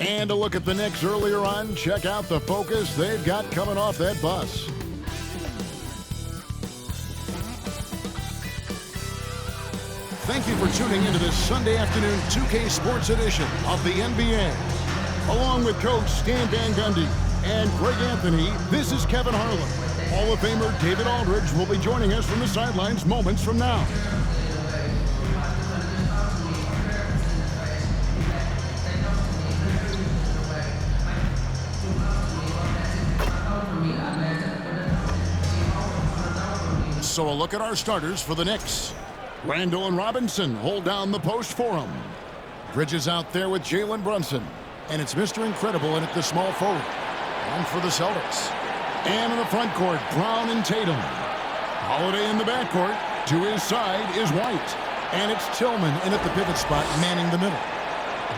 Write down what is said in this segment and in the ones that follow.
And a look at the Knicks earlier on. Check out the focus they've got coming off that bus. Thank you for tuning into this Sunday afternoon 2K Sports edition of the NBA. Along with Coach Stan Van Gundy and Greg Anthony, this is Kevin Harlan. Hall of Famer David Aldridge will be joining us from the sidelines moments from now. So a look at our starters for the Knicks. Randall and Robinson hold down the post for him. Bridges out there with Jalen Brunson. And it's Mr. Incredible in at the small forward. And for the Celtics. And in the front court, Brown and Tatum. Holiday in the backcourt. To his side is White. And it's Tillman in at the pivot spot, manning the middle.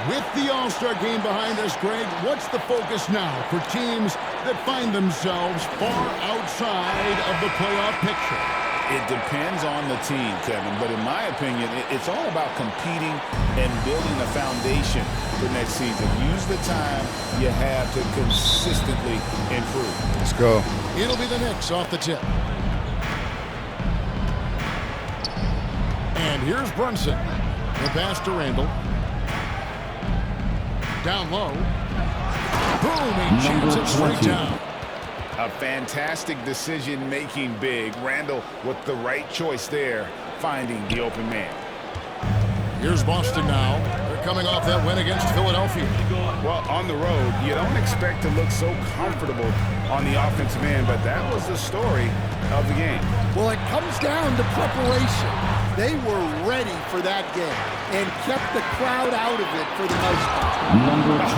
With the All-Star game behind us, Greg, what's the focus now for teams that find themselves far outside of the playoff picture? It depends on the team, Kevin, but in my opinion, it's all about competing and building a foundation for next season. Use the time you have to consistently improve. Let's go. It'll be the Knicks off the tip. And here's Brunson. The pass to Randall. Down low. Boom, he jams it straight down. A fantastic decision-making big. Randall with the right choice there, finding the open man. Here's Boston now. They're coming off that win against Philadelphia. Well, on the road, you don't expect to look so comfortable on the offensive end, but that was the story of the game. Well, it comes down to preparation. They were ready for that game and kept the crowd out of it for the most part.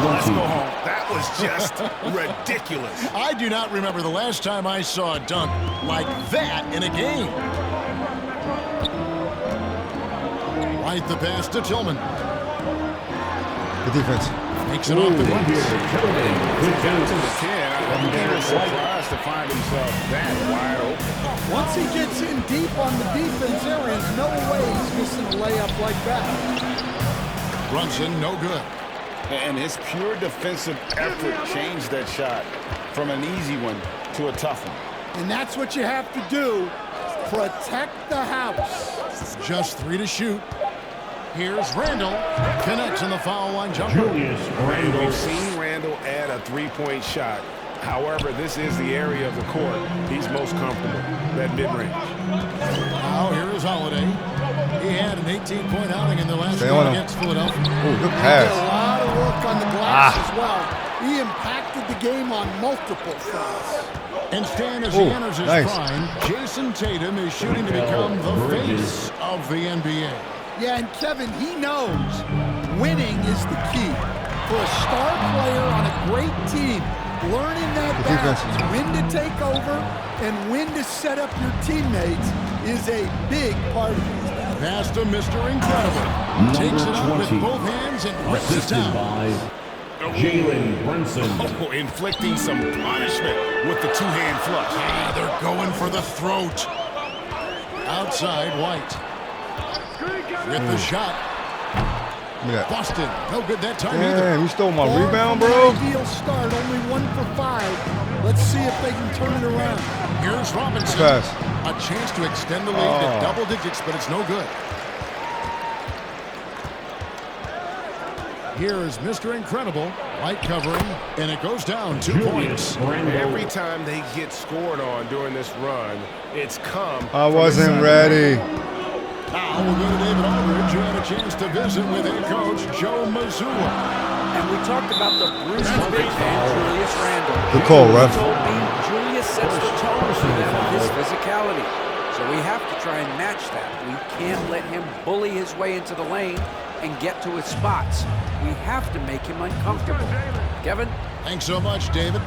Let's go home. That was just ridiculous. I do not remember the last time I saw a dunk like that in a game. White the pass to Tillman. Good defense. Makes it off the glass. Good down to the 10. I think he was surprised to find himself that wide open. Once he gets in deep on the defense, there is no way he's missing a layup like that. Brunson, no good. And his pure defensive effort changed that shot from an easy one to a tough one. And that's what you have to do. Protect the house. Just 3 to shoot. Here's Randall. Connects on the foul line jumper. We've seen Randall add a three-point shot. However, this is the area of the court he's most comfortable, that mid-range. Now here is Holiday. He had an 18-point outing in the last game against Philadelphia. Ooh, good He pass. did a lot of work on the glass as well. He impacted the game on multiple fronts. And Stan, as he enters his prime, Jason Tatum is shooting to become the face of the NBA. Yeah, and Kevin, he knows winning is the key. For a star player on a great team, learning that balance, when to take over and when to set up your teammates is a big part of it. Pass to Mr. Incredible. Takes it out with both hands and rips it down. Jalen Brunson. Oh, inflicting some punishment with the two-hand flush. Ah, they're going for the throat. Outside, White. With the shot. Boston, no good that time either. Damn, you stole my rebound, bro. Ideal start, only 1 for 5. Let's see if they can turn it around. Here's Robinson. Pass. A chance to extend the lead to double digits, but it's no good. Here is Mr. Incredible. White covering, and it goes down 2 points. Every time they get scored on during this run, it's come. I wasn't ready. Now we'll go to David Aldridge, who had a chance to visit with head coach Joe Mazzulla. And we talked about the Bruce Big Man, Julius Randle. Good call, ref. Julius sets the tone for them with his physicality. So we have to try and match that. We can't let him bully his way into the lane and get to his spots. We have to make him uncomfortable. Kevin? Thanks so much, David.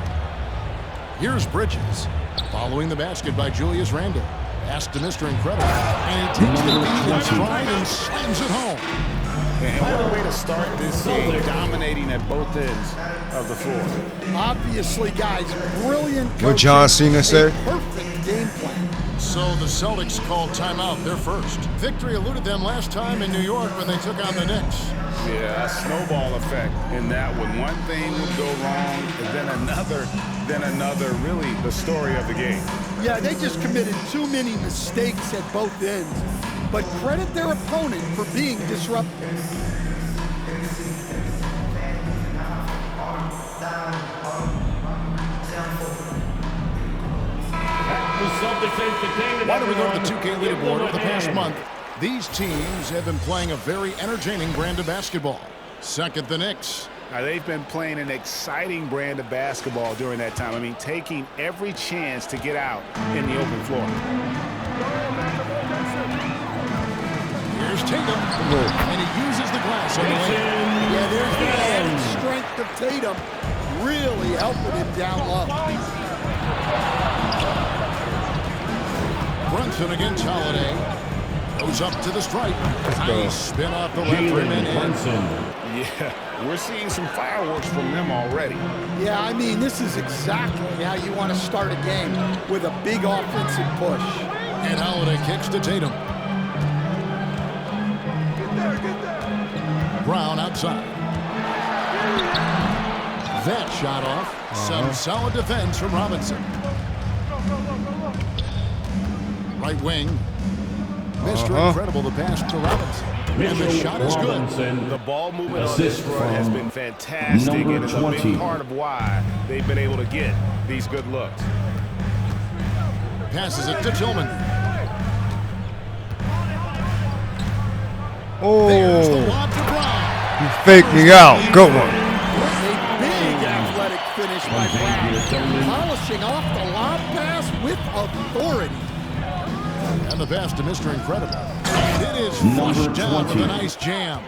Here's Bridges, following the basket by Julius Randle. Pass to Mr. Incredible, and he takes the lead in stride and slams it home. And what a way to start this game, dominating at both ends of the floor. Obviously, guys, brilliant coaching. What John Cena said? Perfect game plan. So the Celtics called timeout. They're first. Victory eluded them last time in New York when they took on the Knicks. Yeah, a snowball effect in that one. One thing would go wrong, and then another. Really the story of the game. Yeah, they just committed too many mistakes at both ends. But credit their opponent for being disruptive. Why don't we go to the 2K leaderboard over the past month? These teams have been playing a very entertaining brand of basketball. Second, the Knicks. Now, they've been playing an exciting brand of basketball during that time. I mean, taking every chance to get out in the open floor. Here's Tatum, and he uses the glass on the lane. Yeah, there's the added strength of Tatum, really helping him down low. Brunson against Holiday. Goes up to the stripe. Nice spin off the left rim and in. Yeah, we're seeing some fireworks from them already. Yeah, I mean, this is exactly how you want to start a game, with a big offensive push. And Holiday kicks to Tatum. Brown outside. That shot off. Some solid defense from Robinson. Right wing. Mr. Incredible, the pass to Robinson. And the shot is good. The ball movement on this run has been fantastic, and it's a big part of why they've been able to get these good looks. Passes it to Tillman. Oh, There's the lob to Brown. you faked me out. Good one. A big athletic finish by Brown, polishing off the lob pass with authority. And the pass to Mr. Incredible. And it is flushed down with a nice jam.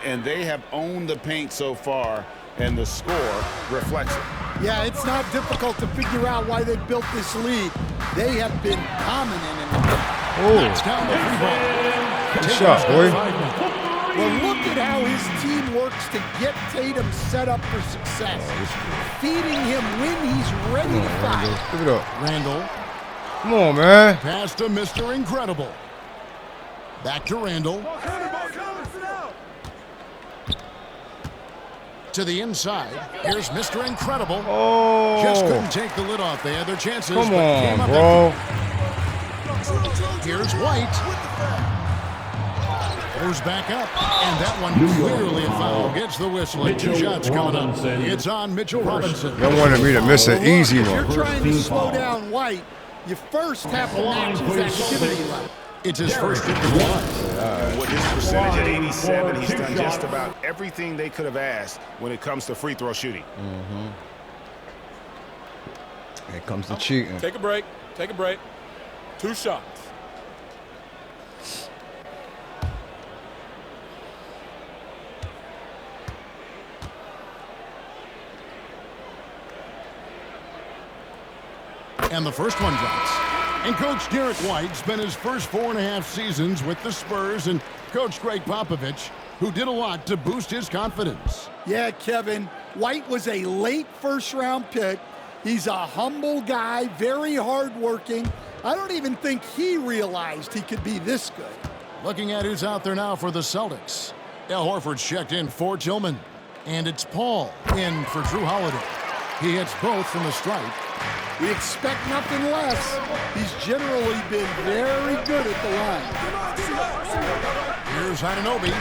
And they have owned the paint so far, and the score reflects it. Yeah, it's not difficult to figure out why they built this lead. They have been dominant in the paint. Knocks down the free ball. Good shot, boy. Well, look at how his team works to get Tatum set up for success. Feeding him when he's ready to fire. Give it up. Randall. Come on, man. Pass to Mr. Incredible. Back to Randall. To the inside. Here's Mr. Incredible. Oh. Just couldn't take the lid off. They had their chances. Come but came on, up bro. empty. Here's White. Goes back up. And that one clearly a foul. Gets the whistle. And 2 shots coming up. It's on Mitchell Robinson. Y'all wanted me to miss an easy If you're one. trying to slow down White, you first have to match his activity level. It's his first hit to With his percentage at 87, he's done just about everything they could have asked when it comes to free throw shooting. Here comes the cheating. Take a break. Take a break. 2 shots. And the first one drops. And Coach Derek White spent his first 4.5 seasons with the Spurs and Coach Greg Popovich, who did a lot to boost his confidence. Yeah, Kevin, White was a late first-round pick. He's a humble guy, very hardworking. I don't even think he realized he could be this good. Looking at who's out there now for the Celtics. Al Horford's checked in for Tillman. And it's Paul in for Drew Holiday. He hits both from the stripe. We expect nothing less. He's generally been very good at the line. Here's Anunoby.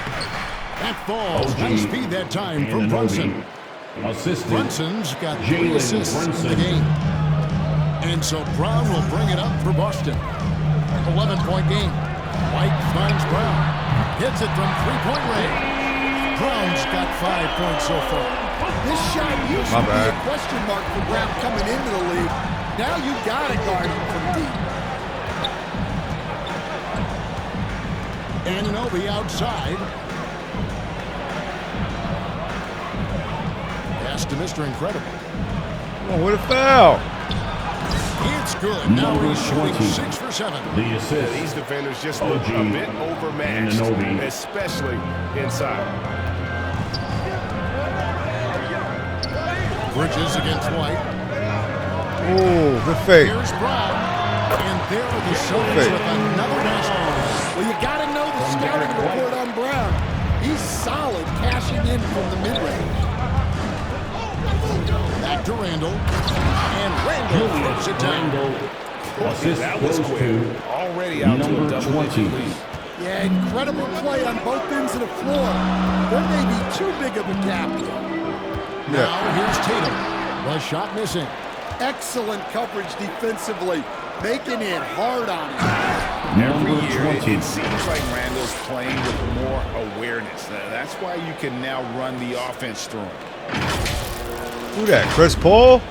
That falls. Nice speed that time from Brunson. Brunson's got 3 assists in the game. And so Brown will bring it up for Boston. 11-point game. White finds Brown. Hits it from 3-point range. Brown's got 5 points so far. This shot used to be a question mark for Brown coming into the league. Now you got to guard him from deep. Anunoby outside. Pass to Mr. Incredible. Come on, what a foul. It's good. Now he's shooting 6 for 7. These defenders just look a bit overmatched, especially inside. Bridges against White. Oh, good fake. Here's Brown. And there are the Celtics with another basket. Well, you got to know the scouting report on Brown. He's solid cashing in from the mid-range. Back to Randall. And Randall throws it down. That was quick. Already out to a double-digit lead. Yeah, incredible play on both ends of the floor. There may be too big of a gap here. Now here's Tatum. The shot missing. Excellent coverage defensively, making it hard on him. Every year, it seems like Randall's playing with more awareness. That's why you can now run the offense through him. Who that? Chris Paul?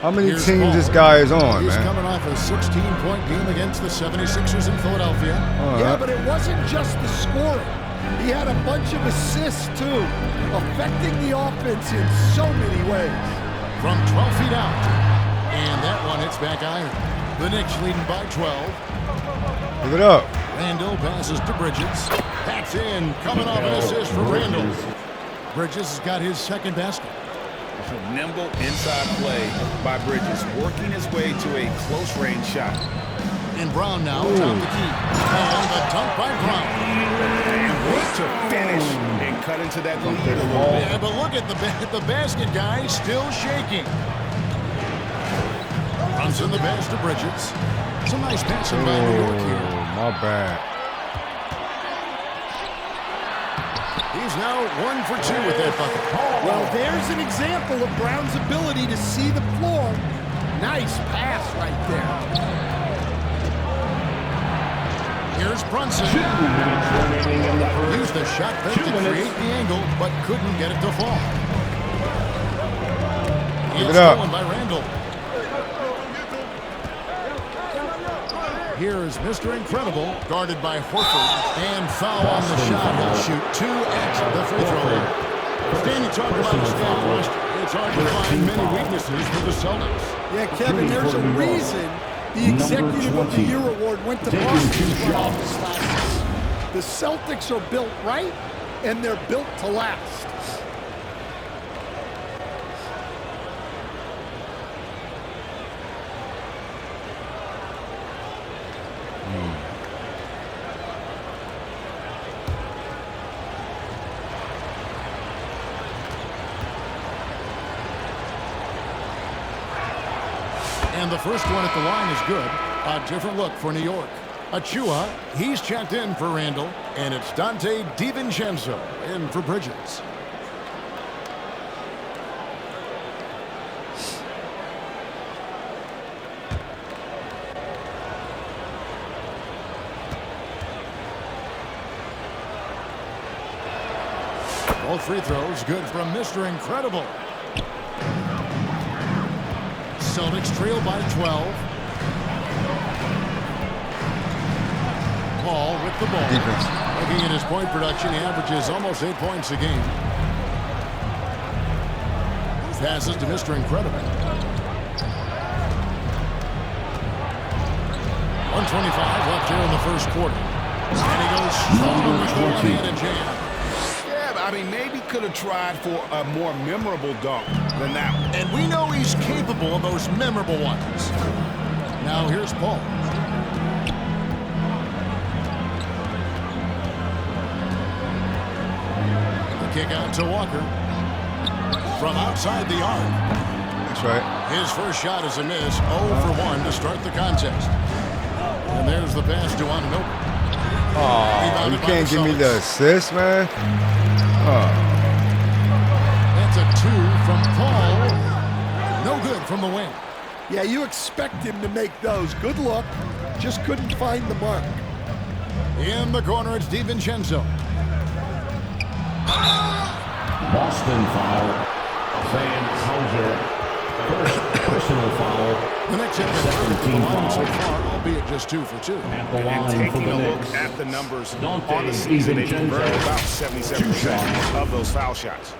How many Here's teams Paul. this guy is on, He's man? coming off a 16-point game against the 76ers in Philadelphia. Yeah, but it wasn't just the scoring. He had a bunch of assists, too, affecting the offense in so many ways. From 12 feet out. And that one hits back iron. The Knicks leading by 12. Give it up. Randall passes to Bridges. That's in. Coming off an assist from Randall. Bridges has got his second basket. Nimble inside play by Bridges, working his way to a close-range shot. And Brown now top the key. And the dunk by Brown. And wait to finish and cut into that lead a little bit. Yeah, but look at the basket guy still shaking. Runs in the pass to Bridges. Some nice passing by New York here. My bad. He's now 1 for 2 with that bucket. Well, there's an example of Brown's ability to see the floor. Nice pass right there. Here's Brunson. 2 minutes remaining in the first. Used the shot fake to create the angle, but couldn't get it to fall. Give It's it up. stolen by Randall. Here is Mr. Incredible, guarded by Horford, and foul on the shot. He'll shoot 2 at the free throw line. Stan, you talk about established. It's hard to find many weaknesses for the Celtics. Yeah, Kevin, there's a reason the Executive of the Year award went to Boston. The Celtics are built right, and they're built to last. And the first one at the line is good. A different look for New York. Achua, he's checked in for Randall, and it's Dante DiVincenzo in for Bridges. Both free throws good from Mr. Incredible. Celtics trail by 12. Paul with the ball. Defense. Looking at his point production, he averages almost 8 points a game. Passes to Mr. Incredible. 125 left here in the first quarter. And he goes strong with the one-handed jam. I mean, maybe could have tried for a more memorable dunk than that one. And we know he's capable of those memorable ones. Now here's Paul. The kick out to Walker. From outside the arc. That's right. His first shot is a miss. 0 for 1 to start the contest. And there's the pass to Anunoby. Oh, you can't give me the assist, man. That's a 2 from Paul. No good from the wing. Yeah, you expect him to make those. Good luck. Just couldn't find the mark. In the corner, it's DiVincenzo. Boston foul. Van Hauser. First personal foul. The Knicks have been perfect from the line so far, albeit just 2 for 2. At the And line for taking the a look Knicks. at the numbers Dante on the season, they converted DiVincenzo. about 2 77% shots. of those foul shots.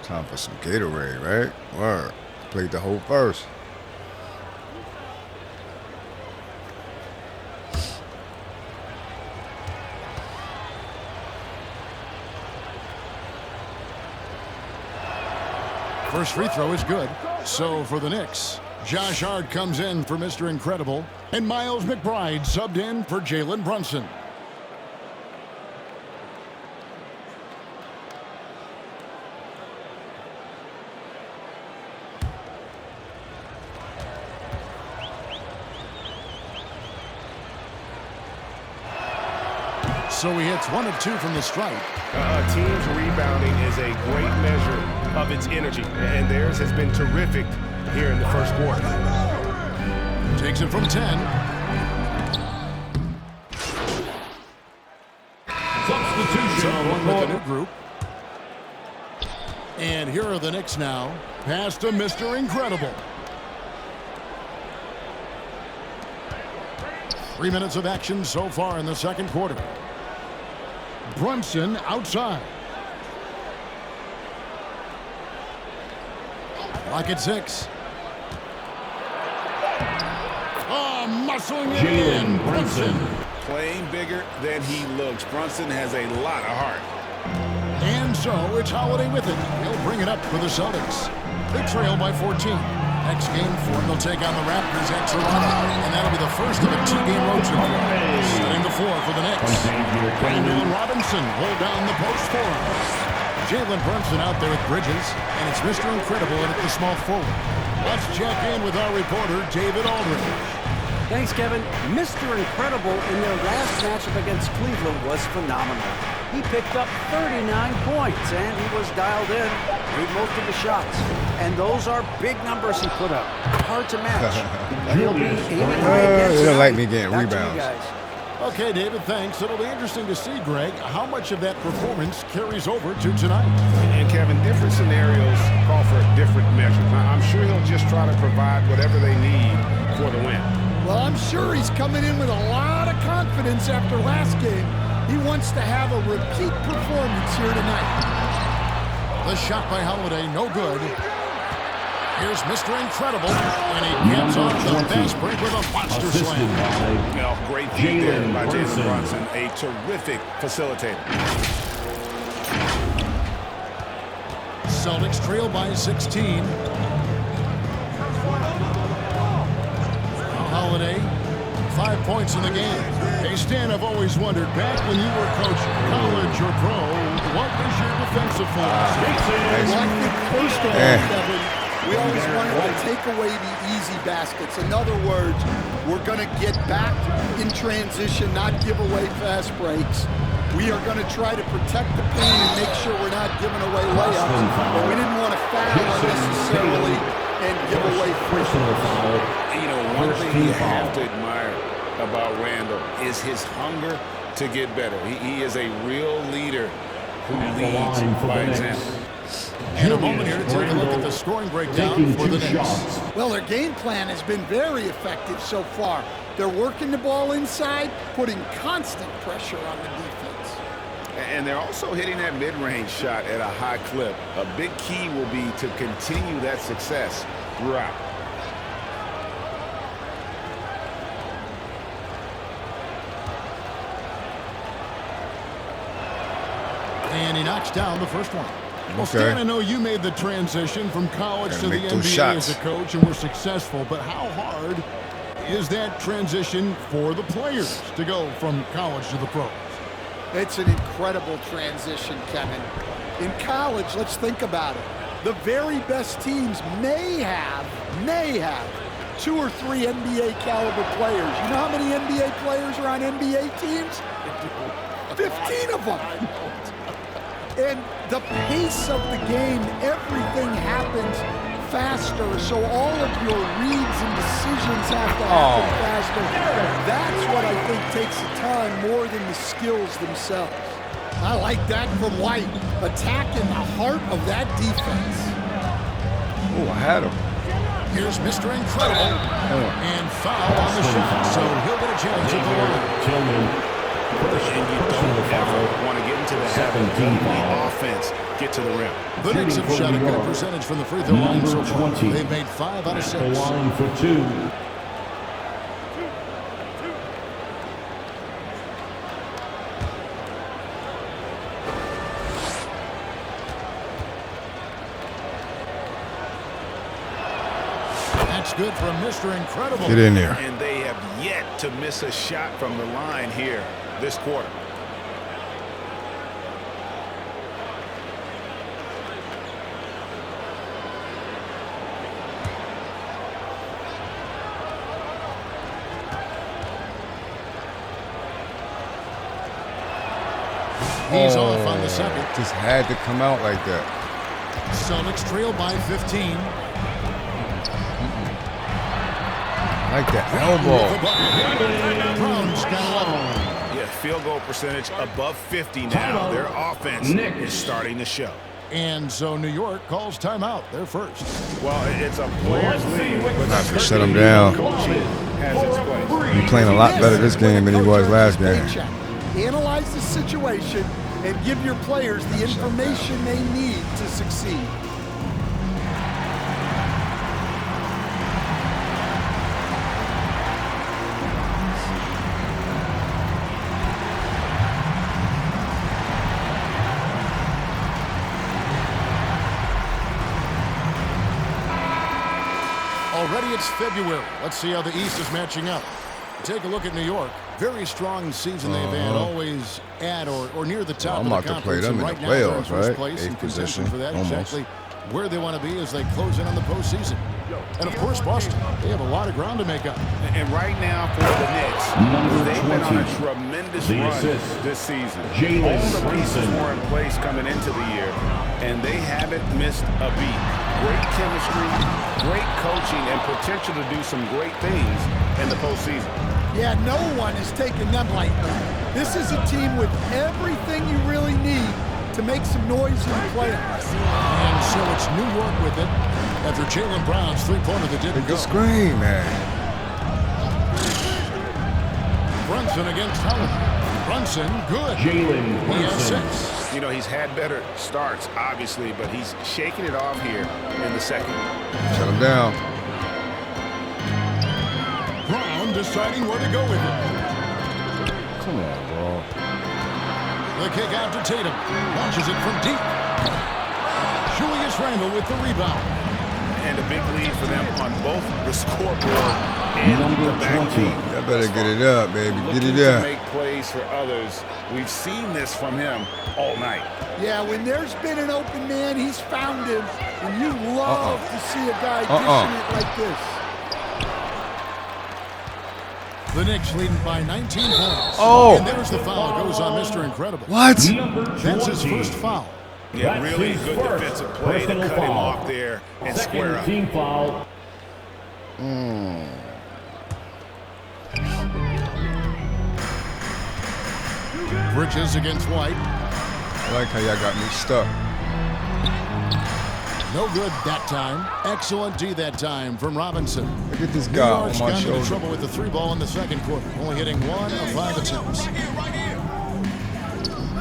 Time for some Gatorade, right? Word. Played the whole first. First free throw is good. So for the Knicks, Josh Hart comes in for Mr. Incredible, and Miles McBride subbed in for Jalen Brunson. So he hits 1 of 2 from the stripe. A team's rebounding is a great measure of its energy, and theirs has been terrific here in the first quarter. Takes it from 10. Substitution With a new group. And here are the Knicks now. Pass to Mr. Incredible. 3 minutes of action so far in the second quarter. Brunson outside. Lock at 6. Oh, muscling it in. Brunson. Playing bigger than he looks. Brunson has a lot of heart. And so it's Holiday with it. He'll bring it up for the Celtics. They trail by 14. Next game for them, they'll take on the Raptors at Toronto. And that'll be the first of a 2-game road trip. Setting the floor for the Knicks. Randall and Robinson hold down the post for him. Jalen Brunson out there with Bridges. And it's Mr. Incredible in at the small forward. Let's check in with our reporter, David Aldridge. Thanks, Kevin. Mr. Incredible in their last matchup against Cleveland was phenomenal. He picked up 39 points, and he was dialed in, made most of the shots. And those are big numbers he put up. Hard to match. He'll be aiming high against They don't like me getting Back to you rebounds. guys. Okay, David, thanks. It'll be interesting to see, Greg, how much of that performance carries over to tonight. And Kevin, different scenarios call for different measures. I'm sure he'll just try to provide whatever they need for the win. Well, I'm sure he's coming in with a lot of confidence after last game. He wants to have a repeat performance here tonight. The shot by Holiday, no good. Here's Mr. Incredible, and he gets off the fast break with a monster slam. Well, great feed there by Jalen Brunson, a terrific facilitator. Celtics trail by 16. Holiday, 5 points in the game. Hey, Stan, I've always wondered, back when you were coaching, college or pro, what was your defensive philosophy? Well, I think first of all, Kevin, we always wanted to take away the easy baskets. In other words, we're going to get back in transition, not give away fast breaks. We are going to try to protect the paint and make sure we're not giving away layups. But we didn't want to foul unnecessarily and give away free throws. You know, one thing you have to admire about Randall is his hunger to get better. He is a real leader who leads by example. In a moment here to take a look at the scoring breakdown for the Knicks. Well, their game plan has been very effective so far. They're working the ball inside, putting constant pressure on the defense. And they're also hitting that mid-range shot at a high clip. A big key will be to continue that success throughout. And he knocks down the first one. Well, Stan, I know you made the transition from college to the NBA as a coach and were successful, but how hard is that transition for the players to go from college to the pros? It's an incredible transition, Kevin. In college, let's think about it. The very best teams may have 2 or 3 NBA caliber players. You know how many NBA players are on NBA teams? 15 of them. And the pace of the game, everything happens faster, so all of your reads and decisions have to happen faster. That's what I think takes the time more than the skills themselves. I like that from White, attacking the heart of that defense. Oh, I had him. Here's Mr. Incredible, and foul on the shot, so he'll get a chance at the line. And you don't ever want to get into the habit of the offense get to the rim. The Knicks have shot a good percentage from the free throw line so far. They've made 5 out of 6. Line for 2. That's good from Mr. Incredible. Get in there. And they have yet to miss a shot from the line here this quarter. He's off on the second. Just had to come out like that. Celtics trail by 15. Like that elbow. Brown's got 11. Yeah, field goal percentage above 50 now. Their offense is starting to show. And so New York calls timeout. They're first. Well, it's a player's league, but Not to shut him down. coaching has its place. He's playing a lot better this game than he was last game. Analyze the situation and give your players the information they need to succeed. Already it's February. Let's see how the East is matching up. Take a look at New York. Very strong season they've had, always at or near the top I'm of the about to play conference. them in Right the now they're in playoffs, first right? place in Eighth contention position, for that. almost. Exactly where they want to be as they close in on the postseason. And of course, Boston. They have a lot of ground to make up. And right now for the Knicks, they've been on a tremendous run this season. All the pieces were in place coming into the year, and they haven't missed a beat. Great chemistry, great coaching, and potential to do some great things in the postseason. Yeah, no one is taking them lightly. This is a team with everything you really need to make some noise in the playoffs. And so it's New York with it after Jaylen Brown's three-pointer that didn't go. Good screen, man. Brunson against Howard. Brunson, good. Jalen He has Brunson. 6. You know, he's had better starts, obviously, but he's shaking it off here in the second. Shut him down. Brown deciding where to go with it. Come on, bro. The kick out to Tatum. Launches it from deep. Julius Randle with the rebound. And a big lead for them on both the scoreboard and the backboard. Y'all better get it up, baby. Get Looking it to up. make plays for others. We've seen this from him all night. Yeah, when there's been an open man, he's found him, and you love to see a guy dishing it like this. The Knicks leading by 19 points. Oh. And there's the foul. Goes on Mr. Incredible. What? That's his first foul. Yeah, really good defensive play to cut him off there and square up. Team foul. Bridges against White. I like how y'all got me stuck. No good that time. Excellent D that time from Robinson. Look at this New guy York's on my got into shoulder. trouble with the 3 ball in the second quarter. Only hitting 1 of 5 attempts.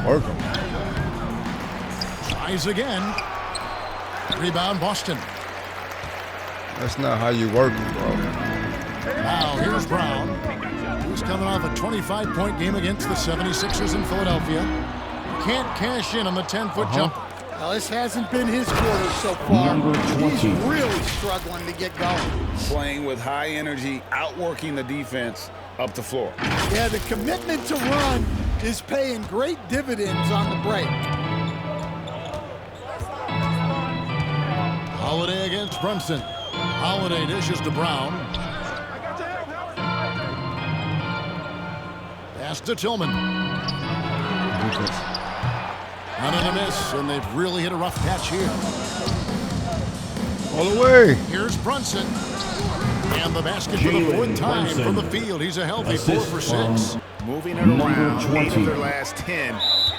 Work him. Tries again. Rebound Boston. That's not how you work him, bro. Now here's Brown. He's coming off a 25-point game against the 76ers in Philadelphia. Can't cash in on the 10-foot jumper. Well, this hasn't been his quarter so far. Number 20. He's really struggling to get going. Playing with high energy, outworking the defense up the floor. Yeah, the commitment to run is paying great dividends on the break. Holiday against Brunson. Holiday dishes to Brown. Pass to Tillman. Another miss, and they've really hit a rough patch here. All the way. Here's Brunson. And the basket for the 4th time from the field. He's a healthy 4 for 6. Moving it around, 8 of their last 10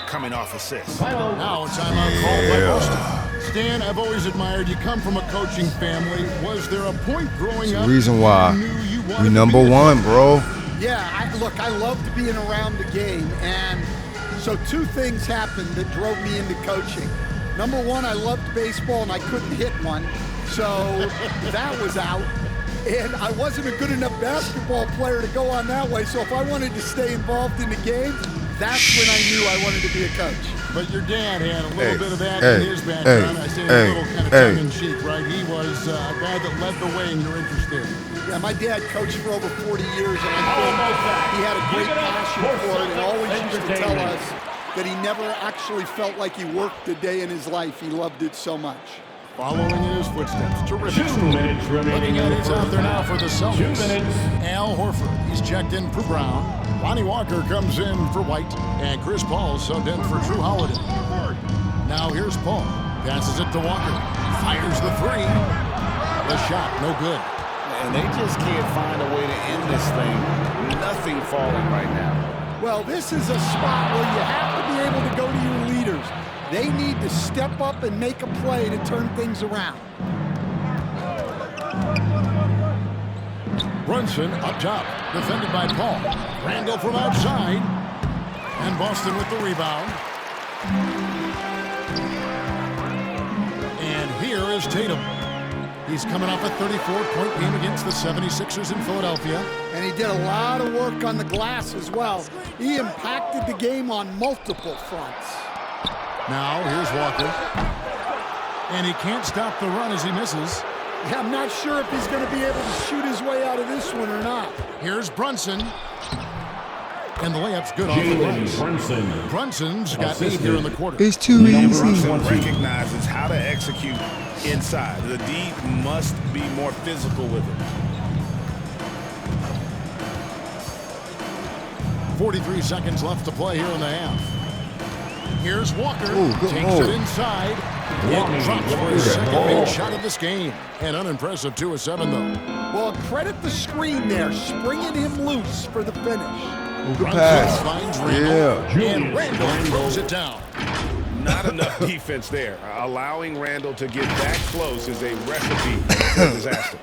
coming off assists. Now a timeout called by Boston. Stan, I've always admired you. Come from a coaching family. Was there a point growing up? Reason why you knew you wanted we to number be a one, coach? bro. Yeah, look, I loved being around the game, and so 2 things happened that drove me into coaching. Number 1, I loved baseball, and I couldn't hit one, so that was out. And I wasn't a good enough basketball player to go on that way, so if I wanted to stay involved in the game, that's when I knew I wanted to be a coach. But your dad had a little bit of that hey, in his background. I say a little kind of tongue-in-cheek, right? He was a guy that led the way in your interest there. Yeah, my dad coached for over 40 years, and I think he had a great passion for it and always used to tell us that he never actually felt like he worked a day in his life. He loved it so much. Following in his footsteps, terrific. 2 minutes remaining. Looking at who's out there now for the 2 Celtics. minutes. Al Horford, he's checked in for Brown. Lonnie Walker comes in for White. And Chris Paul subbed in for Drew Holiday. Now here's Paul. Passes it to Walker. Fires the three. The shot, no good. And they just can't find a way to end this thing. Nothing falling right now. Well, this is a spot where you have to be able to go to your leaders. They need to step up and make a play to turn things around. Brunson up top, defended by Paul. Randall from outside. And Boston with the rebound. And here is Tatum. He's coming off a 34-point game against the 76ers in Philadelphia. And he did a lot of work on the glass as well. He impacted the game on multiple fronts. Now, here's Walker. And he can't stop the run as he misses. Yeah, I'm not sure if he's going to be able to shoot his way out of this one or not. Here's Brunson. And the layup's good off the glass. Brunson. Brunson's got 8 here in the quarter. It's too easy. Brunson recognizes how to execute inside. The D must be more physical with it. 43 seconds left to play here in the half. Here's Walker. Ooh, good takes hold. it inside. It drops for his second big shot of this game. An unimpressive 2 of 7, though. Well, credit the screen there, springing him loose for the finish. Ooh, good Brunson pass. finds Randall. Yeah. And Randall throws it down. Not enough defense there. Allowing Randall to get that close is a recipe for disaster.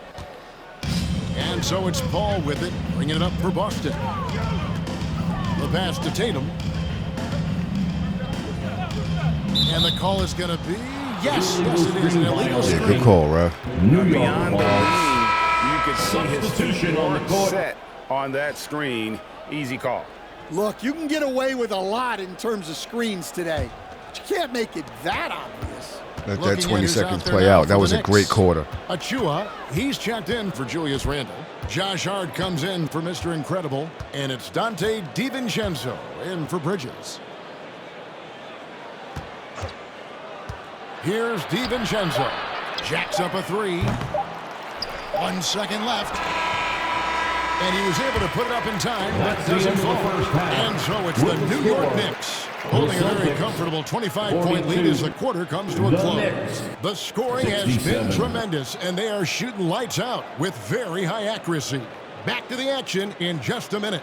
And so it's Paul with it, bringing it up for Boston. The pass to Tatum. And the call is going to be, yes, it is an illegal Yeah, screen. good call, Ref. New York Beyond the ball. lane, you could see his Substitution feet on the weren't court. set on that screen. Easy call. Look, you can get away with a lot in terms of screens today, but you can't make it that obvious. Let that Looking 20 at who's seconds out there play now out. That for was the a great Knicks. quarter. Achua, he's checked in for Julius Randle. Josh Hart comes in for Mr. Incredible. And it's Dante DiVincenzo in for Bridges. Here's DiVincenzo. Jacks up a 3. 1 second left. And he was able to put it up in time, but That's the doesn't end of the fall. first half. And so it's With the the New York score, Knicks holding a very Celtics, comfortable 25-point lead as the quarter comes to a The close. Knicks, The scoring has been 67. tremendous, and they are shooting lights out with very high accuracy. Back to the action in just a minute.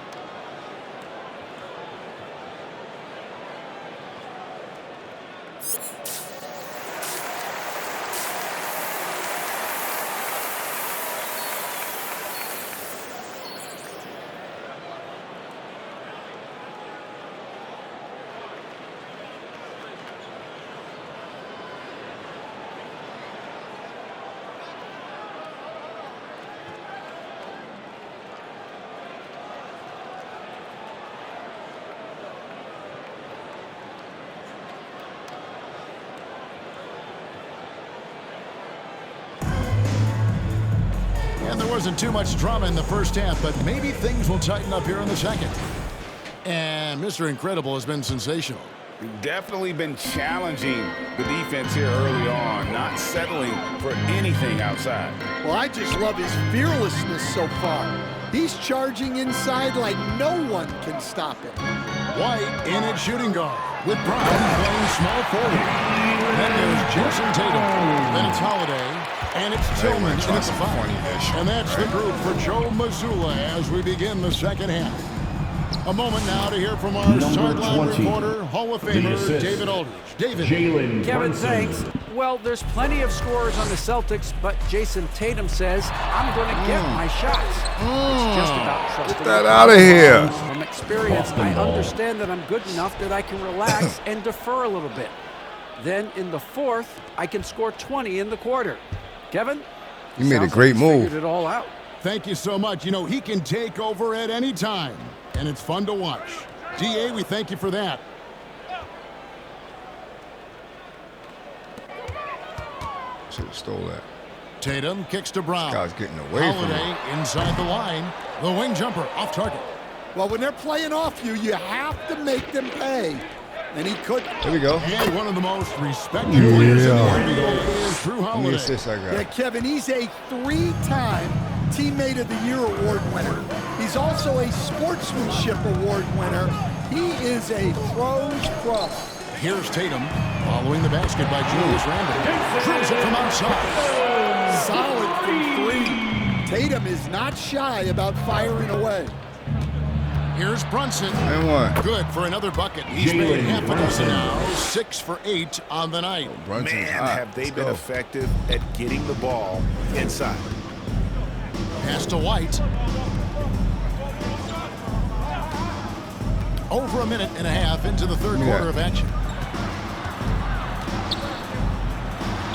And there wasn't too much drama in the first half, but maybe things will tighten up here in the second. And Mr. Incredible has been sensational. Definitely been challenging the defense here early on, not settling for anything outside. Well, I just love his fearlessness so far. He's charging inside like no one can stop him. White in at shooting guard with Brown playing small forward. Then there's Jason Tatum. Then it's Holiday. And it's Tillman in at the 5. And that's the group for Joe Mazzulla as we begin the second half. A moment now to hear from our Number sideline 20, reporter, Hall of the Famer assist. David Aldridge. David. Jalen Kevin, Brunson. thanks. Well, there's plenty of scorers on the Celtics, but Jason Tatum says, I'm going to get my shots. It's just about trusting. Get that out of here. From experience, I understand that I'm good enough that I can relax and defer a little bit. Then in the fourth, I can score 20 in the quarter. Kevin? You made a sounds great like he's move. figured it all out. Thank you so much. You know, he can take over at any time, and it's fun to watch. DA, we thank you for that. should have stole that. Tatum kicks to Brown. Guy's getting away from Holiday him. inside the line. The wing jumper off target. Well, when they're playing off you, you have to make them pay. And he couldn't. There we go. And one of the most respected players in the NBA is Drew How many Holiday. assists I got? Yeah, Kevin, he's a 3-time Teammate of the Year award winner. He's also a Sportsmanship Award winner. He is a pro's pro. Here's Tatum following the basket by Julius Randle. Drills it from outside. Solid from 3. Tatum is not shy about firing away. Here's Brunson. And one. Good for another bucket. He's made half a dozen now. 6 for 8 on the night. Brunson's Man, hot. have they Let's been go. effective at getting the ball inside. Pass to White. Over a minute and a half into the third quarter of action.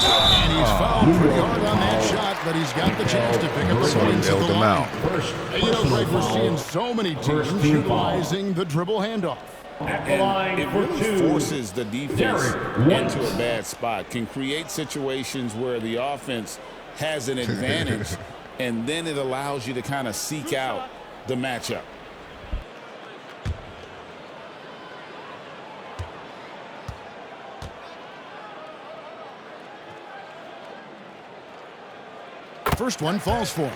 And he's fouled pretty hard on that shot, but he's got the chance to pick up the points at the line. You know, Greg, we're seeing so many teams utilizing the dribble handoff. And it really forces the defense into a bad spot, can create situations where the offense has an advantage, and then it allows you to kind of seek out the matchup. First one falls for him.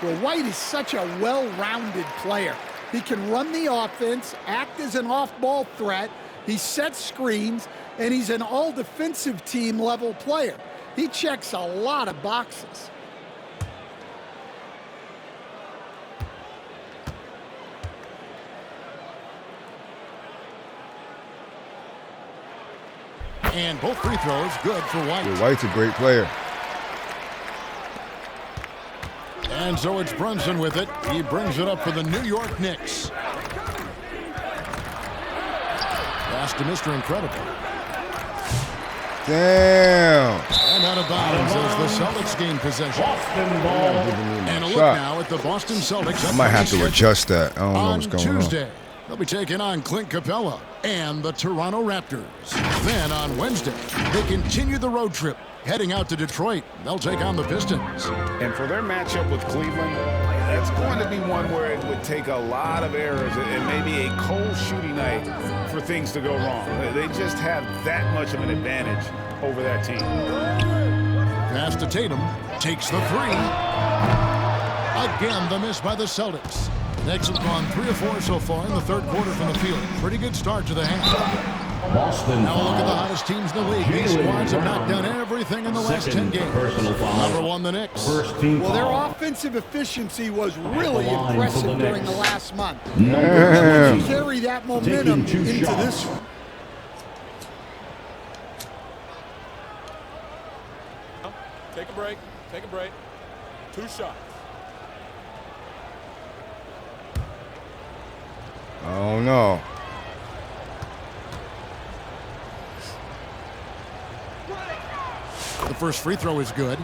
Well, White is such a well-rounded player. He can run the offense, act as an off-ball threat, he sets screens, and he's an all-defensive team level player. He checks a lot of boxes. And both free throws good for White. Yeah, White's a great player. And so it's Brunson with it. He brings it up for the New York Knicks. Pass to Mr. Incredible. Damn. And out of bounds as the Celtics gain possession. And a look Shot. now at the Boston Celtics. I might have to adjust that. I don't know On what's going Tuesday, on. they'll be taking on Clint Capella and the Toronto Raptors. Then on Wednesday, they continue the road trip, heading out to Detroit. They'll take on the Pistons. And for their matchup with Cleveland, that's going to be one where it would take a lot of errors and maybe a cold shooting night for things to go wrong. They just have that much of an advantage over that team. Pass to Tatum, takes the three. Again, the miss by the Celtics. The Knicks have gone 3 or 4 so far in the third quarter from the field. Pretty good start to the half. Now look at the hottest teams in the league. These squads have knocked down everything in the last 10 games. Number 1, the Knicks. Well, their offensive efficiency was really impressive during the last month. Damn. Carry that momentum into this one. Take a break. Take a break. 2 shots. Oh, no. The first free throw is good.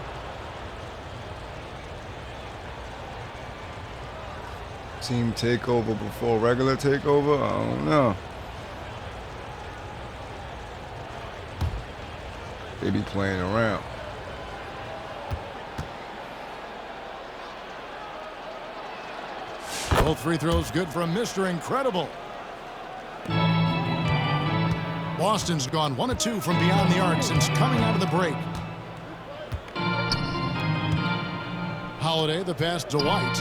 Team takeover before regular takeover? I don't know. They be playing around. Both free throws good from Mr. Incredible. Boston's gone 1 of 2 from beyond the arc since coming out of the break. Holiday, the pass to White.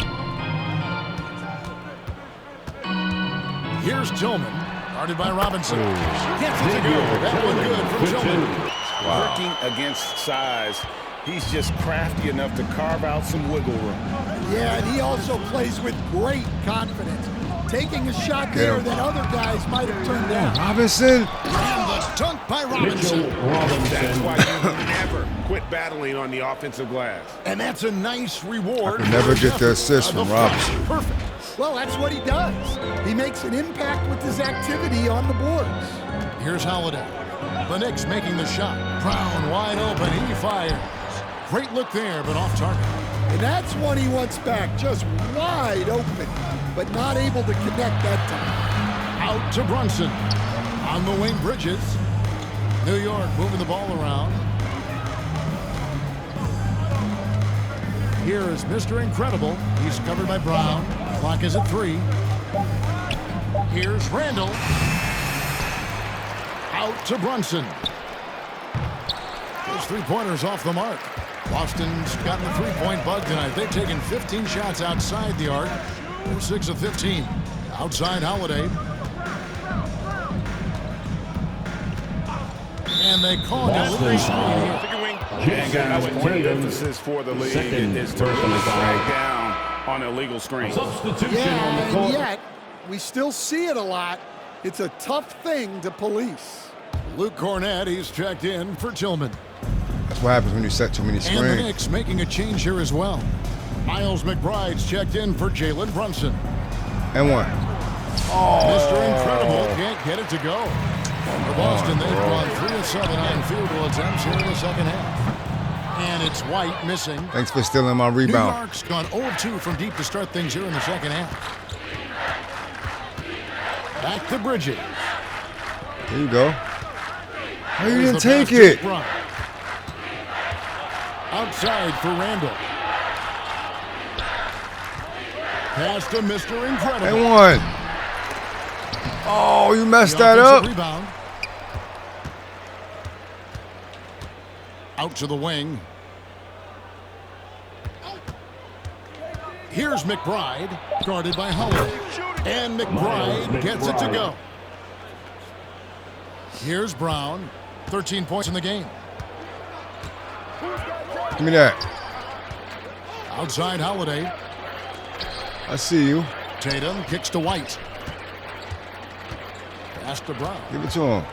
Here's Tillman, guarded by Robinson. Gets it to go. That one good from Tillman. Working against size, he's just crafty enough to carve out some wiggle room. Yeah, and he also plays with great confidence. Taking a shot there that other guys might have turned down. Robinson. And the dunk by Robinson. That's why you never quit battling on the offensive glass. And that's a nice reward. I can never for get his the effort. assist from The Robinson. flash, perfect. Well, that's what he does. He makes an impact with his activity on the boards. Here's Holiday. The Knicks making the shot. Brown wide open. He fires. Great look there, but off target. And that's one he wants back, just wide open, but not able to connect that time. Out to Brunson. On the wing, Bridges. New York moving the ball around. Here is Mr. Incredible. He's covered by Brown. Clock is at 3. Here's Randall. Out to Brunson. His three-pointers off the mark. Boston's gotten the three-point bug tonight. They've taken 15 shots outside the arc. They're 6 of 15. Outside Holiday. And they call it a screen here. And guys, point of emphasis for the league is to really crack down on illegal screens. Substitution on the And court. yet, we still see it a lot. It's a tough thing to police. Luke Cornett, he's checked in for Tillman. That's what happens when you set too many And the screens. Knicks making a change here as well. Miles McBride's checked in for Jalen Brunson. And one. Mr. Incredible can't get it to go. For Boston, they've gone 3 of 7 on field goal attempts here in the second half. And it's White missing. Thanks for stealing my New rebound. York's gone 0 of 2 from deep to start things here in the second half. Back to Bridges. There you go. Oh, you Here's didn't the take pass to it. McBride. Outside for Randall. Pass to Mr. Incredible. And one. Oh, you messed The that offensive up. Rebound. Out to the wing. Here's McBride, guarded by Holiday. And McBride gets it to go. Here's Brown, 13 points in the game. Give me that. Outside Holiday. I see you. Tatum kicks to White. Pass to Brown. Give it to him.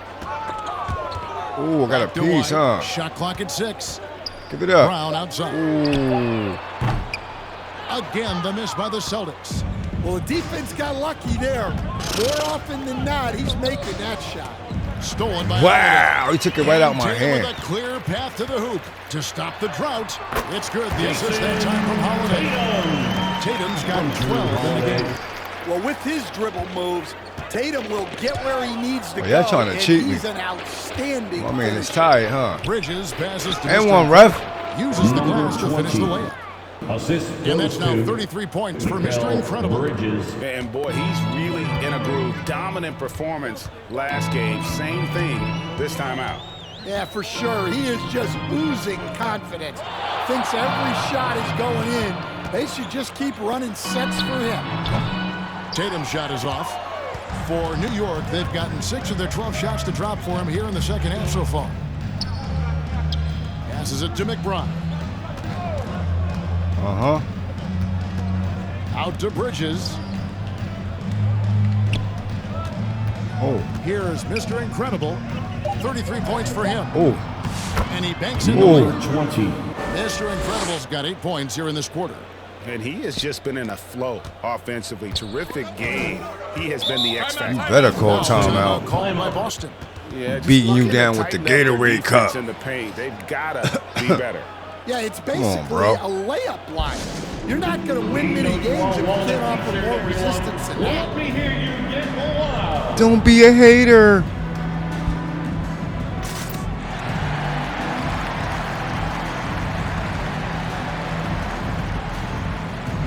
Ooh, I got a To piece, White. huh? Shot clock at 6. Give it up. Brown outside. Ooh. Again, the miss by the Celtics. Well, the defense got lucky there. More often than not, he's making that shot. Stolen by Wow, he took it right out my Tatum hand. with a clear path to the hoop to stop the drought. It's good. The assist that time from Holiday. Tatum's got 12 in the game. Well, with his dribble moves, Tatum will get where he needs to Oh, go. y'all trying to and cheat me. he's an outstanding My man is finisher. tired, huh? Bridges passes to And Mr. one, ref. Uses the glass to finish the layup. Assist And that's goes now to 33 points for Mr. Incredible. Bridges. And boy, he's really in a groove. Dominant performance last game. Same thing this time out. Yeah, for sure. He is just oozing confidence. Thinks every shot is going in. They should just keep running sets for him. Tatum's shot is off. For New York, they've gotten 6 of their 12 shots to drop for him here in the second half so far. Passes it to McBride. Uh-huh. Out to Bridges. Oh. Here is Mr. Incredible. 33 points for him. Oh. And he banks in the Oh. lead. 20. Mr. Incredible's got 8 points here in this quarter. And he has just been in a flow offensively. Terrific game. He has been the X factor. Better call Now, timeout. called by Boston. Yeah, just Beating you looking to down with the tighten up their Gatorade defense cup. in the paint. They've got to be better. Yeah, it's on, basically bro. a layup line. You're not going to win many games if you can't offer more resistance than that. Let me hear you get loud. Don't be a hater.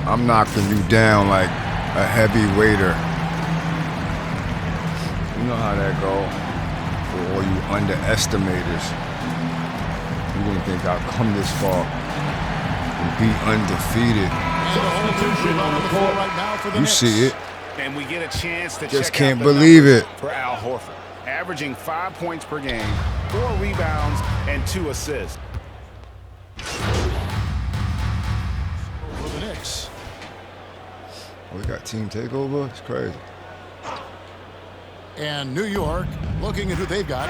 I'm knocking you down like a heavy waiter. You know how that go. For all you underestimators. You didn't think I'd come this far and be undefeated. Substitution on the court. Right now for the You Knicks. see it. And we get a chance to Just check can't out the believe numbers it. for Al Horford. Averaging 5 points per game, 4 rebounds, and 2 assists. For the Knicks. Oh, we got team takeover? It's crazy. And New York, looking at who they've got.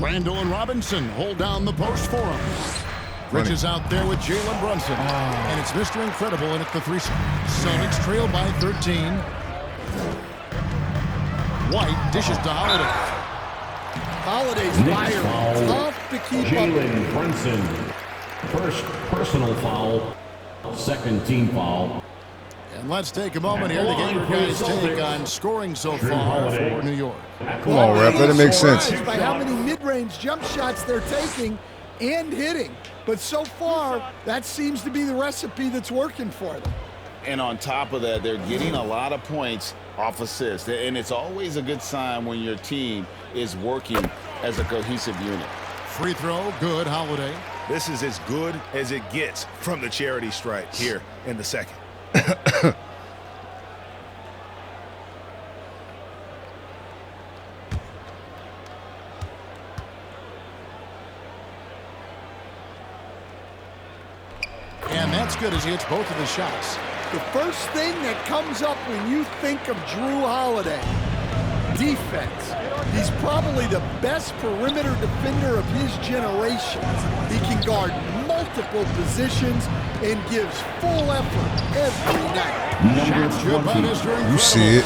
Randall and Robinson hold down the post for him. Bridges out there with Jalen Brunson. And it's Mr. Incredible in at the 3. Celtics trail by 13. White dishes to Holiday. Holiday's Knicks fire. foul. Tough to keep up. Jalen Brunson. First personal foul. Second team foul. And let's take a moment here to get your guys' take on scoring so far for New York. Come on, ref. Let it make sense. By how many mid-range jump shots they're taking and hitting. But so far, that seems to be the recipe that's working for them. And on top of that, they're getting a lot of points off assists. And it's always a good sign when your team is working as a cohesive unit. Free throw, good, Holiday. This is as good as it gets from the charity stripe here in the second. And that's good as he hits both of his shots. The first thing that comes up when you think of Jrue Holiday, defense. He's probably the best perimeter defender of his generation. He can guard multiple positions and gives full effort every night. Shots good by Mr. Incredible. You see it.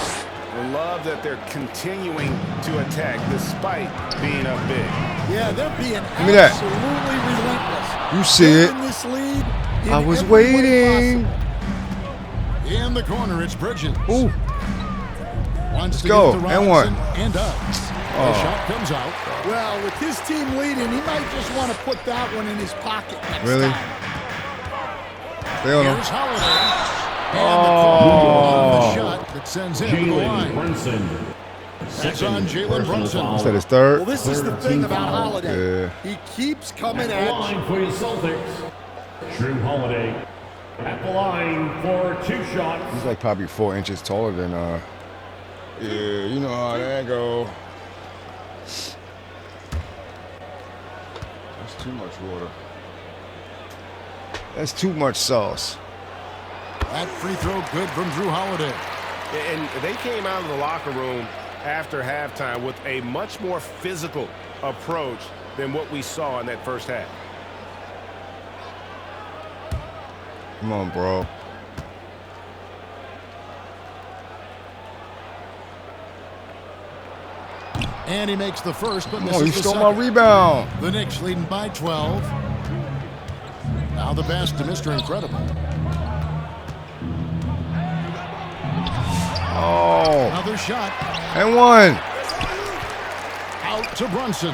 We love that they're continuing to attack despite being up big. Yeah, they're being me that. absolutely relentless. You see They're it. in this lead in I was every way waiting. possible. In the corner, it's Bridges. Ooh. Wants to go. get to And Robinson, one. and does. The shot comes out. Well, with his team leading, he might just want to put that one in his pocket next Really? time. Stay on him. Here's Holiday. And the shot that sends him to the Jalen line. Brunson. That's on Second Jalen personal Brunson. foul. Is that his third? Well, this is the 13 thing about foul. Holiday. Yeah. He keeps coming At the at you. line for your Celtics. Jrue Holiday. At the line for 2 shots. He's like probably 4 inches taller than yeah, you know how that go. That's too much water. That's too much sauce. That free throw good from Jrue Holiday. And they came out of the locker room after halftime with a much more physical approach than what we saw in that first half. Come on, bro. And he makes the first, but Oh, misses you the stole second. my rebound. The Knicks leading by 12. Now the pass to Mr. Incredible. Oh, Another shot. and one. Out to Brunson.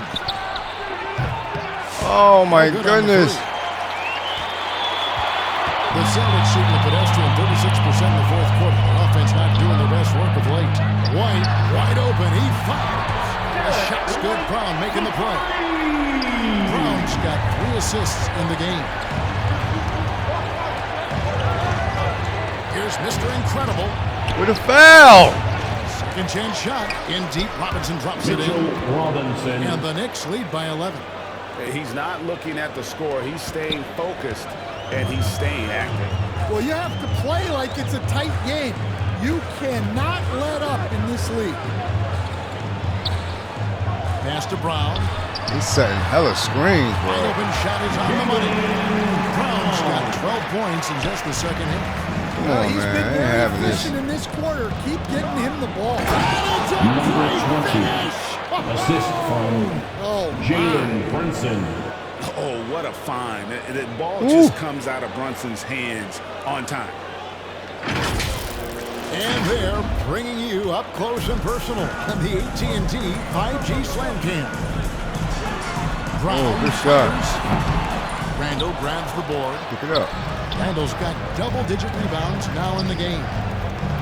Oh my Good on the goodness. three. The Celtics shooting a pedestrian 36% in the fourth quarter. Their offense not doing their best work of late. White, wide open. He fires. The shot's good. Brown making the play. Brown's got 3 assists in the game. Here's Mr. Incredible. With a foul. Second chance shot. In deep. Robinson drops it Mitchell in. Robinson. And the Knicks lead by 11. He's not looking at the score. He's staying focused, and he's staying active. Well, you have to play like it's a tight game. You cannot let up in this league. Pass to Brown. He's setting hella screens, Wide bro. open shot is on the money. Brown's got 12 points in just the second half. Come on, He's man. been I ain't very having this. efficient in this quarter. Keep getting him the ball. Number 20. Assist from Oh, Jalen Brunson. Oh, what a find. The ball just comes out of Brunson's hands on time. And they're bringing you up close and personal on the AT&T 5G Slam Cam. Brown good shot. fires. Randall grabs the board. Pick it up. Randall's got double-digit rebounds now in the game.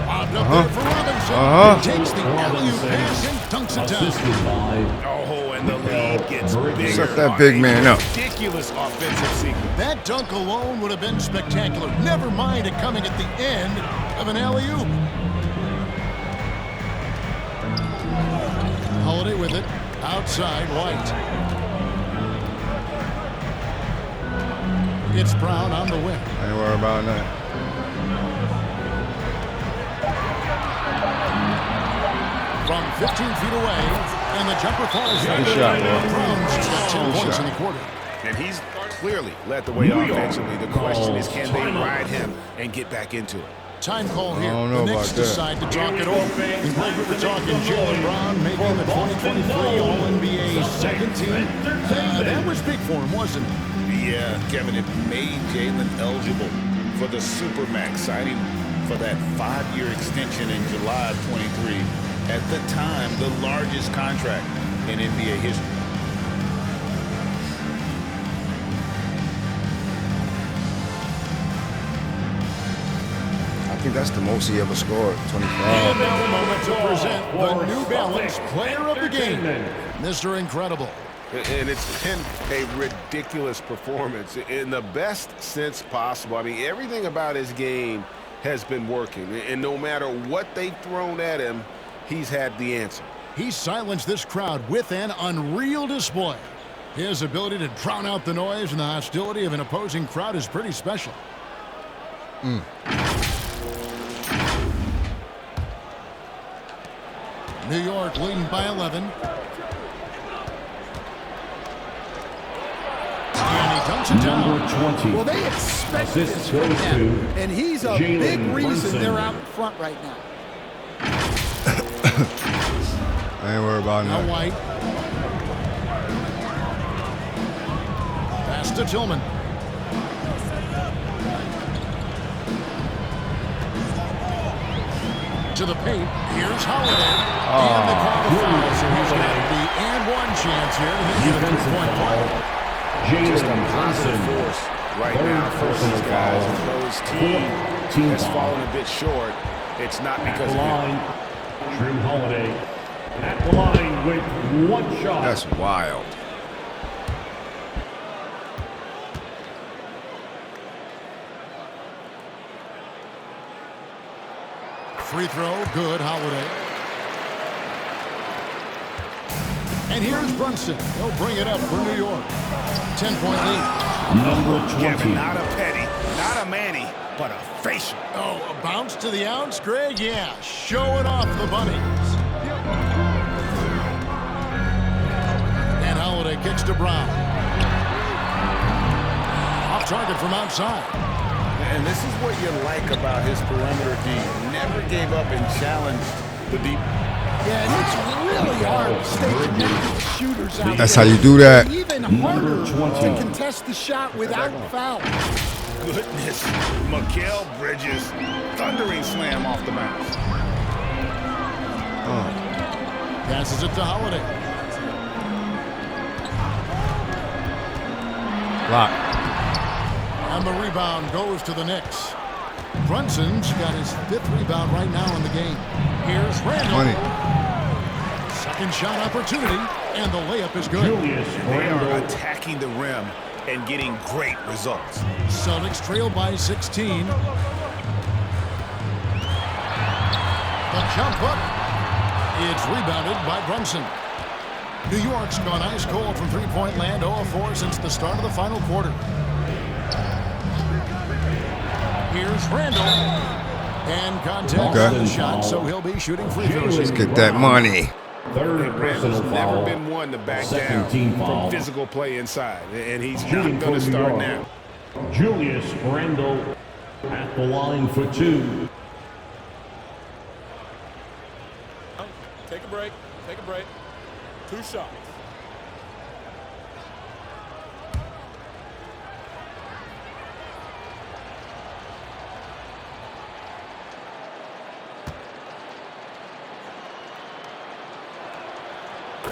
Lobbed up there for Robinson. He takes the alley-oop pass and dunks it down. Assisted by Oh, and the lead gets bigger. Set that big man up. Ridiculous offensive sequence. That dunk alone would have been spectacular. Never mind it coming at the end of an alley-oop. Holiday with it. Outside, White. It's Brown on the win. I ain't worried about that. From 15 feet away, and the jumper falls in. Good shot, bro. Brown's got 10 Good points shot. in the quarter. And he's clearly led the way offensively. The question is, can they ride him and get back into it? Time call here. I don't know The Knicks about that. decide to talk it over. In break, we're talking Jalen Brown making the 2023 All-NBA second team. That was big for him, wasn't it? Yeah, Kevin, it made Jalen eligible for the Supermax, signing for that 5-year extension in July of 23. At the time, the largest contract in NBA history. think that's the most he ever scored, 25. And now the moment to present the New Balance Player of the Game, Mr. Incredible. And it's been a ridiculous performance in the best sense possible. I mean, everything about his game has been working. And no matter what they've thrown at him, he's had the answer. He silenced this crowd with an unreal display. His ability to drown out the noise and the hostility of an opposing crowd is pretty special. New York leading by 11. And he dunks it down. Number 20. Well, they expect this Assist from goes him, to and he's a Jalen big reason Brunson. they're out in front right now. I ain't worried about Now that. White. Pass to Tillman. To the paint. Here's Holiday. And they call the foul, so he's got the and-one chance here to make it a Defensive three-point foul. play. Just a Jalen positive Brunson. force right Third now for personal these guys. foul. And though his team Team has foul. fallen a bit short, it's not At because the of him. line, Drew Holiday. At the line with one shot. That's wild. Free throw, good, Holiday. And here's Brunson. He'll bring it up for New York. 10-point lead. Number 20. Kevin, not a petty, not a Manny, but a facial. Oh, a bounce to the ounce, Greg? Yeah, showing off the bunnies. And Holiday kicks to Brown. Off target from outside. And this is what you like about his perimeter D. Never gave up and challenged the deep. Yeah, and it's really hard to stay connected to shooters out That's there. how you do that. And even harder Number 20. to contest the shot without foul. Goodness, Mikal Bridges, thundering slam off the bounce. Passes it to Holiday. Lock. And the rebound goes to the Knicks. Brunson's got his 5th rebound right now in the game. Here's Randall. 20. Second shot opportunity, and the layup is good. Julius They are Randle. attacking the rim and getting great results. Celtics trail by 16. The jump up. It's rebounded by Brunson. New York's gone ice cold from three-point land, 0 of 4 since the start of the final quarter. Here's Randall. And contact Okay. with the shot, so he'll be shooting free throws. Let's get that money. Third Randall's personal never foul. been one to back Second down team from foul. physical play inside, and he's Shooting not going to for New start York. now. Julius Randle at the line for 2. Take a break. Take a break. 2 shots.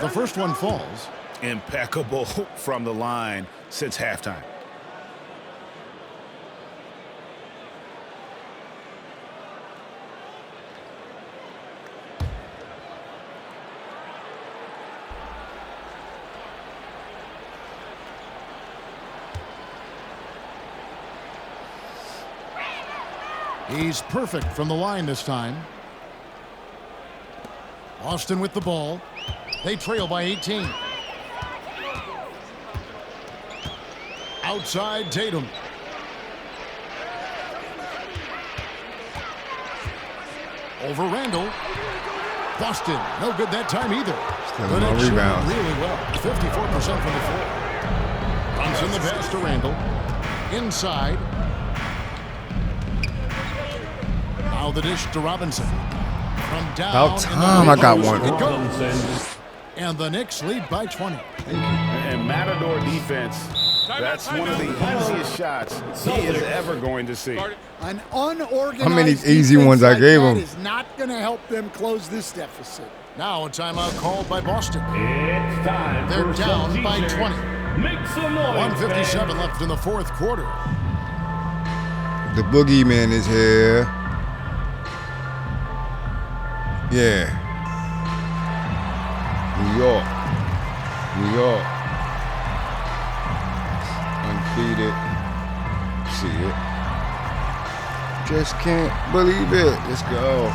The first one falls. Impeccable from the line since halftime. He's perfect from the line this time. Austin with the ball. They trail by 18. Outside Tatum. Over Randall. Boston, no good that time either. Still But no it's shooting rebounds. really well. 54% from the floor. Brunson the pass to Randall. Inside. Now the dish to Robinson. From down. About in the time I got mid-post, one. it goes. Robinson. And the Knicks lead by 20. And Matador defense, that's one of the easiest shots he is ever going to see. An unorganized How many easy defense ones I like gave that him? is not going to help them close this deficit. Now a timeout called by Boston. It's time They're for down some by teachers. 20. Make some noise, 1:57 left in the fourth quarter. The boogeyman is here. Yeah. New York. New York. Undefeated. See it. Just can't believe it. Let's go.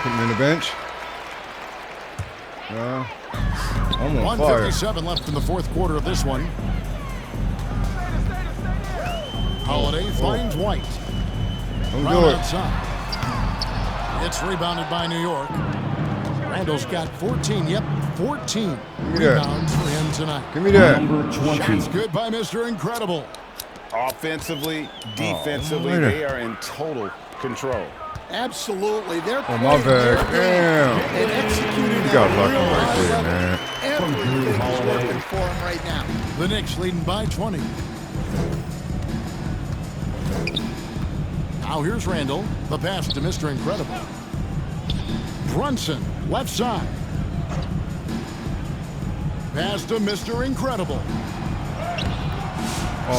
Put him in the bench. I'm on fire. 1:57 left in the fourth quarter of this one. Holiday finds White. Don't Brown do it. outside. It's rebounded by New York. Randall's got 14. Yep, 14 Give me that. rebounds for him tonight. Give me that. Number 20. Shots good by Mr. Incredible. Offensively, defensively, later. they are in total control. Absolutely. They're Oh, my bad. Damn. and executing You got at a lucky real right high there, level. man. Everything is working for him right now. The Knicks leading by 20. Now here's Randall. The pass to Mr. Incredible. Brunson, left side. Pass to Mr. Incredible.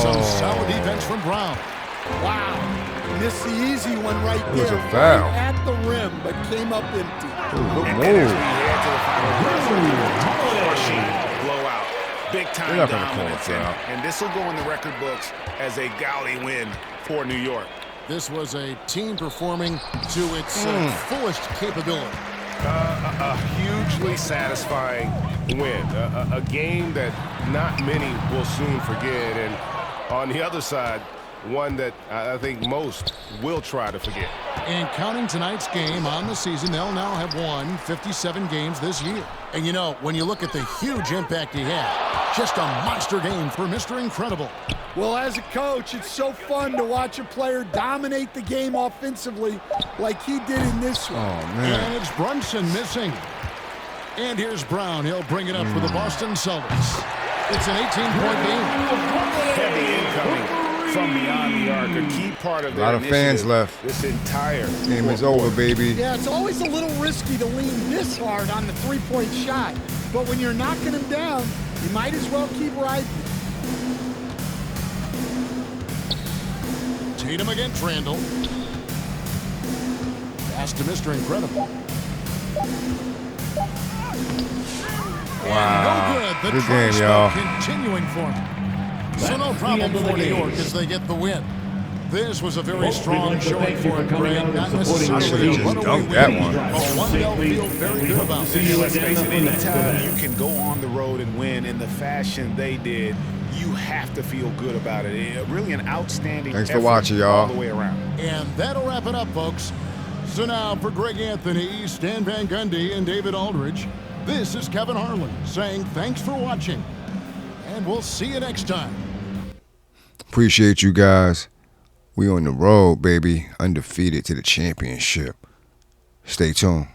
Some solid defense from Brown. Wow. Missed the easy one right It was there. a foul. Right at the rim, but came up empty. Good And as we move. head to the final crushing blowout. Big time They're not gonna call dominance. it foul. And this will go in the record books as a gaudy win for New York. This was a team performing to its fullest capability. A hugely satisfying win. A game that not many will soon forget. And on the other side, one that I think most will try to forget. And counting tonight's game on the season, they'll now have won 57 games this year. And you know, when you look at the huge impact he had, just a monster game for Mr. Incredible. Well, as a coach, it's so fun to watch a player dominate the game offensively like he did in this one. Oh, man. And it's Brunson missing. And here's Brown. He'll bring it up for the Boston Celtics. It's an 18-point game. Heavy incoming from beyond the arc. A key part of A lot of fans initiative left. This entire Game is over, baby. Yeah, it's always a little risky to lean this hard on the three-point shot. But when you're knocking him down, you might as well keep riding. Tatum against Randall. Pass to Mr. Incredible. Wow. No good. The Good game, try y'all. continuing for him. So no problem for New York as they get the win. This was a very strong showing for him, Greg. Not necessarily I should've a just runaway dunked that win, one. but one they'll feel very good about. Let's face it, anytime you can go on the road and win in the fashion they did, you have to feel good about it. Really an outstanding Thanks for effort watching, y'all. all the way around. And that'll wrap it up, folks. So now for Greg Anthony, Stan Van Gundy, and David Aldridge, this is Kevin Harlan saying thanks for watching. And we'll see you next time. Appreciate you guys. We on the road, baby. Undefeated to the championship. Stay tuned.